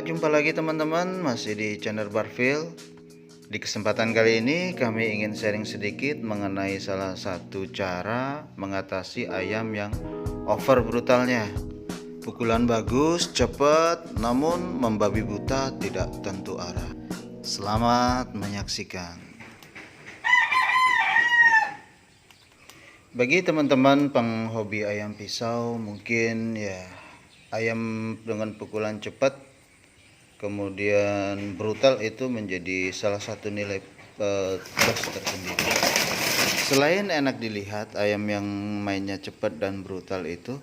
Jumpa lagi teman-teman, masih di channel Barfil. Di kesempatan kali ini kami ingin sharing sedikit mengenai salah satu cara mengatasi ayam yang over brutalnya. Pukulan bagus, cepat, namun membabi buta tidak tentu arah. Selamat menyaksikan. Bagi teman-teman penghobi ayam pisau, mungkin ya ayam dengan pukulan cepat kemudian brutal itu menjadi salah satu nilai plus tersendiri. Selain enak dilihat, ayam yang mainnya cepat dan brutal itu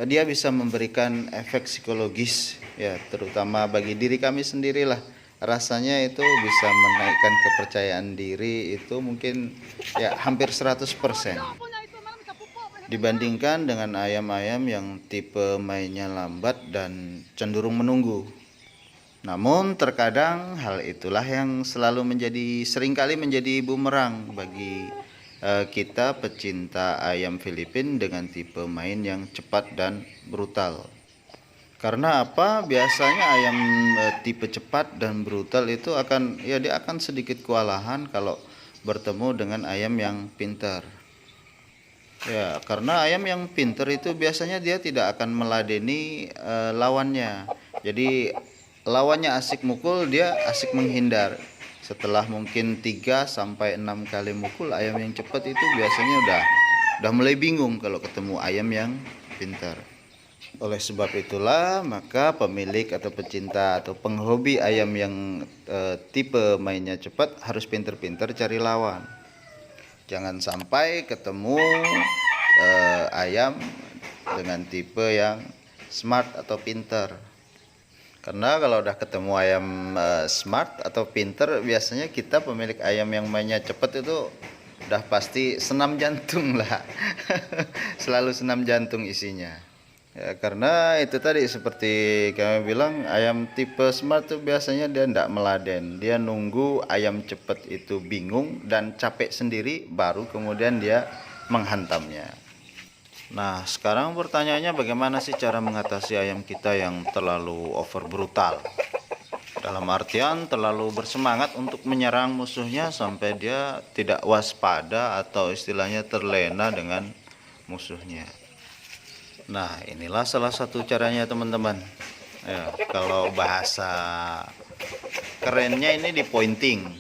dia bisa memberikan efek psikologis ya, terutama bagi diri kami sendirilah. Rasanya itu bisa menaikkan kepercayaan diri itu mungkin ya hampir 100% dibandingkan dengan ayam-ayam yang tipe mainnya lambat dan cenderung menunggu. Namun terkadang hal itulah yang seringkali menjadi bumerang bagi kita pecinta ayam Filipin dengan tipe main yang cepat dan brutal. Karena apa? Biasanya ayam tipe cepat dan brutal itu dia akan sedikit kewalahan kalau bertemu dengan ayam yang pintar. Ya, karena ayam yang pintar itu biasanya dia tidak akan meladeni lawannya. Jadi lawannya asik mukul, dia asik menghindar. Setelah mungkin 3 sampai 6 kali mukul, ayam yang cepat itu biasanya udah mulai bingung kalau ketemu ayam yang pintar. Oleh sebab itulah, maka pemilik atau pecinta atau penghobi ayam yang tipe mainnya cepat harus pintar-pintar cari lawan. Jangan sampai ketemu ayam dengan tipe yang smart atau pintar. Karena kalau udah ketemu ayam smart atau pinter, biasanya kita pemilik ayam yang mainnya cepet itu udah pasti senam jantung lah. Selalu senam jantung isinya ya, karena itu tadi seperti kami bilang, ayam tipe smart tuh biasanya dia tidak meladen. Dia nunggu ayam cepet itu bingung dan capek sendiri, baru kemudian dia menghantamnya. Nah, sekarang pertanyaannya, bagaimana sih cara mengatasi ayam kita yang terlalu over brutal? Dalam artian terlalu bersemangat untuk menyerang musuhnya sampai dia tidak waspada atau istilahnya terlena dengan musuhnya. Nah, inilah salah satu caranya teman-teman. Ya, kalau bahasa kerennya ini di pointing.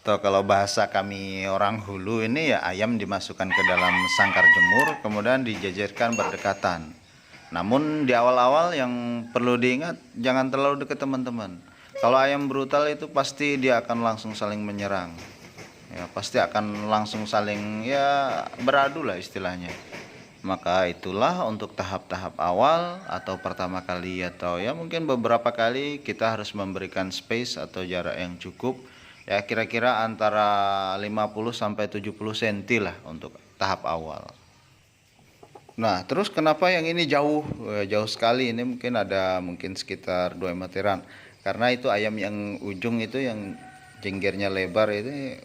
Atau kalau bahasa kami orang Hulu ini ya, ayam dimasukkan ke dalam sangkar jemur kemudian dijajarkan berdekatan. Namun di awal-awal yang perlu diingat, jangan terlalu dekat teman-teman. Kalau ayam brutal itu pasti dia akan langsung saling menyerang. Ya, pasti akan langsung saling ya beradu lah istilahnya. Maka itulah untuk tahap-tahap awal atau pertama kali atau ya mungkin beberapa kali kita harus memberikan space atau jarak yang cukup. Ya kira-kira antara 50 sampai 70 cm lah untuk tahap awal. Nah, terus kenapa yang ini jauh sekali? Ini mungkin sekitar 2 meteran. Karena itu ayam yang ujung itu yang jenggernya lebar itu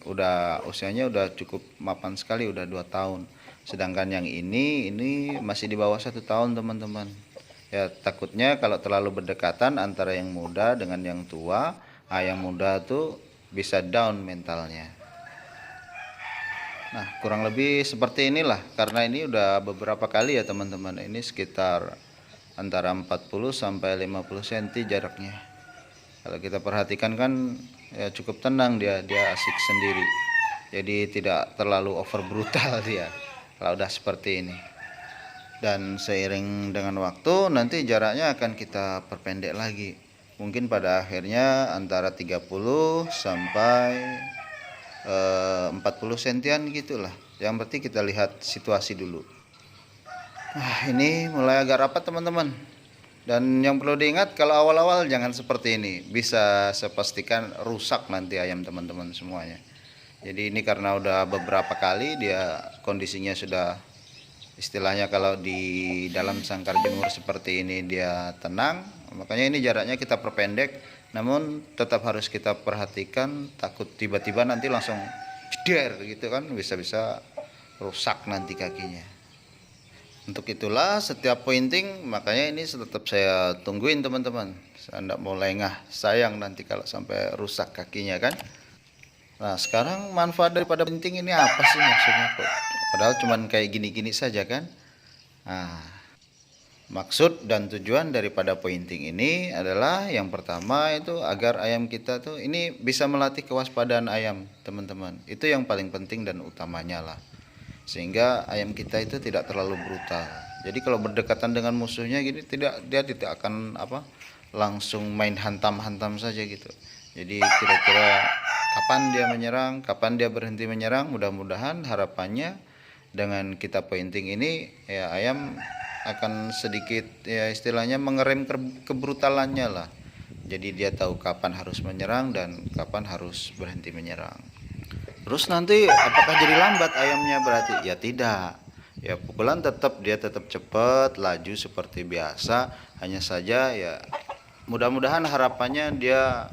usianya udah cukup mapan sekali, udah 2 tahun. Sedangkan yang ini masih di bawah 1 tahun, teman-teman. Ya, takutnya kalau terlalu berdekatan antara yang muda dengan yang tua, yang muda tuh bisa down mentalnya. Nah, kurang lebih seperti inilah, karena ini udah beberapa kali ya teman-teman. Ini sekitar antara 40 sampai 50 cm jaraknya. Kalau kita perhatikan kan ya cukup tenang, dia asik sendiri. Jadi tidak terlalu over brutal dia kalau udah seperti ini. Dan seiring dengan waktu nanti jaraknya akan kita perpendek lagi. Mungkin pada akhirnya antara 30 sampai 40 sentian gitulah. Yang penting kita lihat situasi dulu. Nah, ini mulai agak rapat teman-teman. Dan yang perlu diingat, kalau awal-awal jangan seperti ini. Bisa saya pastikan rusak nanti ayam teman-teman semuanya. Jadi ini karena udah beberapa kali dia kondisinya sudah istilahnya kalau di dalam sangkar jemur seperti ini dia tenang, makanya ini jaraknya kita perpendek. Namun tetap harus kita perhatikan, takut tiba-tiba nanti langsung jeder gitu kan, bisa-bisa rusak nanti kakinya. Untuk itulah setiap pointing, makanya ini tetap saya tungguin teman-teman. Saya tidak mau lengah, sayang nanti kalau sampai rusak kakinya kan. Nah sekarang manfaat daripada pointing ini apa sih maksudnya kok? Padahal cuman kayak gini-gini saja kan. Nah, maksud dan tujuan daripada pointing ini adalah yang pertama itu agar ayam kita tuh ini bisa melatih kewaspadaan ayam teman-teman. Itu yang paling penting dan utamanya lah. Sehingga ayam kita itu tidak terlalu brutal. Jadi kalau berdekatan dengan musuhnya gini dia tidak akan langsung main hantam-hantam saja gitu. Jadi kira-kira kapan dia menyerang, kapan dia berhenti menyerang, mudah-mudahan harapannya dengan kita pointing ini ya ayam akan sedikit ya istilahnya mengerem kebrutalannya lah. Jadi dia tahu kapan harus menyerang dan kapan harus berhenti menyerang. Terus nanti apakah jadi lambat ayamnya berarti? Ya tidak. Ya pukulan dia tetap cepat, laju seperti biasa. Hanya saja ya mudah-mudahan harapannya dia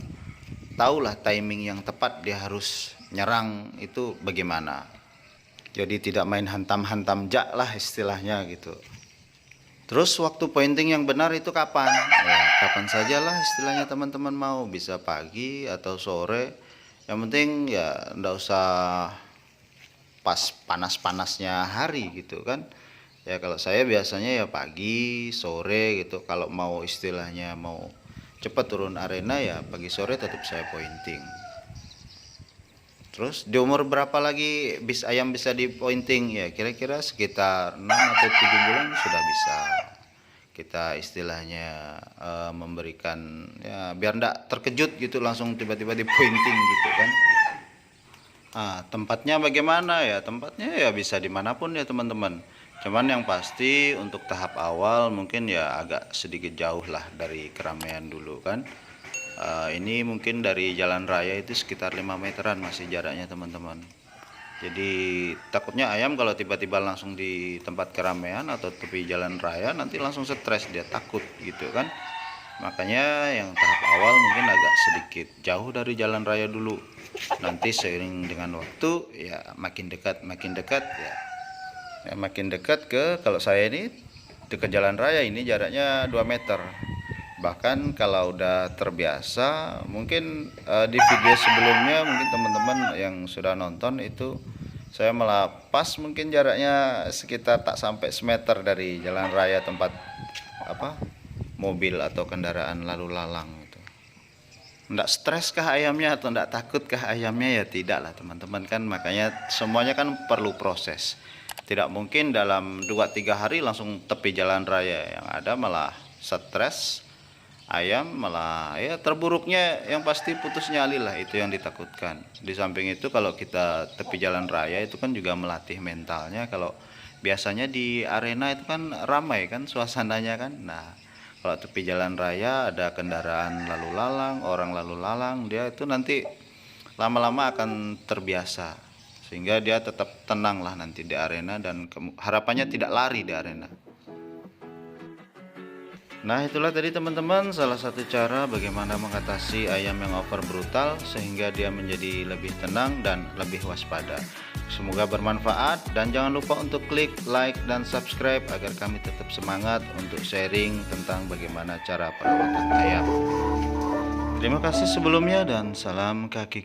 tahulah timing yang tepat dia harus nyerang itu bagaimana. Jadi tidak main hantam-hantam jak lah istilahnya gitu. Terus waktu pointing yang benar itu kapan? Ya, kapan sajalah istilahnya teman-teman mau, bisa pagi atau sore. Yang penting ya ndak usah pas panas-panasnya hari gitu kan. Ya kalau saya biasanya ya pagi, sore gitu. Kalau mau istilahnya mau cepat turun arena ya pagi sore tetap saya pointing. Terus di umur berapa lagi ayam bisa di pointing? Ya kira-kira sekitar 6 atau 7 bulan sudah bisa kita istilahnya memberikan ya biar ndak terkejut gitu langsung tiba-tiba di pointing gitu kan. Tempatnya bagaimana ya? Tempatnya ya bisa dimanapun ya teman-teman. Cuman yang pasti untuk tahap awal mungkin ya agak sedikit jauh lah dari keramaian dulu kan. Ini mungkin dari jalan raya itu sekitar 5 meteran masih jaraknya teman-teman. Jadi takutnya ayam kalau tiba-tiba langsung di tempat keramaian atau tepi jalan raya nanti langsung stres, dia takut gitu kan. Makanya yang tahap awal mungkin agak sedikit jauh dari jalan raya dulu. Nanti seiring dengan waktu ya makin dekat ya, makin dekat ke kalau saya ini dekat jalan raya ini jaraknya 2 meter. Bahkan kalau udah terbiasa mungkin di video sebelumnya mungkin teman-teman yang sudah nonton itu saya malah pas mungkin jaraknya sekitar tak sampai semeter dari jalan raya tempat mobil atau kendaraan lalu lalang itu. Nggak stres kah ayamnya atau nggak takut kah ayamnya? Ya tidak lah teman-teman kan, makanya semuanya kan perlu proses. Tidak mungkin dalam 2-3 hari langsung tepi jalan raya, yang ada malah stres ayam, malah ya terburuknya yang pasti putus nyali lah, itu yang ditakutkan. Di samping itu kalau kita tepi jalan raya itu kan juga melatih mentalnya. Kalau biasanya di arena itu kan ramai kan suasananya kan. Nah kalau tepi jalan raya ada kendaraan lalu lalang, orang lalu lalang, dia itu nanti lama-lama akan terbiasa sehingga dia tetap tenang lah nanti di arena dan harapannya tidak lari di arena. Nah itulah tadi teman-teman salah satu cara bagaimana mengatasi ayam yang over brutal sehingga dia menjadi lebih tenang dan lebih waspada. Semoga bermanfaat dan jangan lupa untuk klik like dan subscribe agar kami tetap semangat untuk sharing tentang bagaimana cara perawatan ayam. Terima kasih sebelumnya dan salam kaki.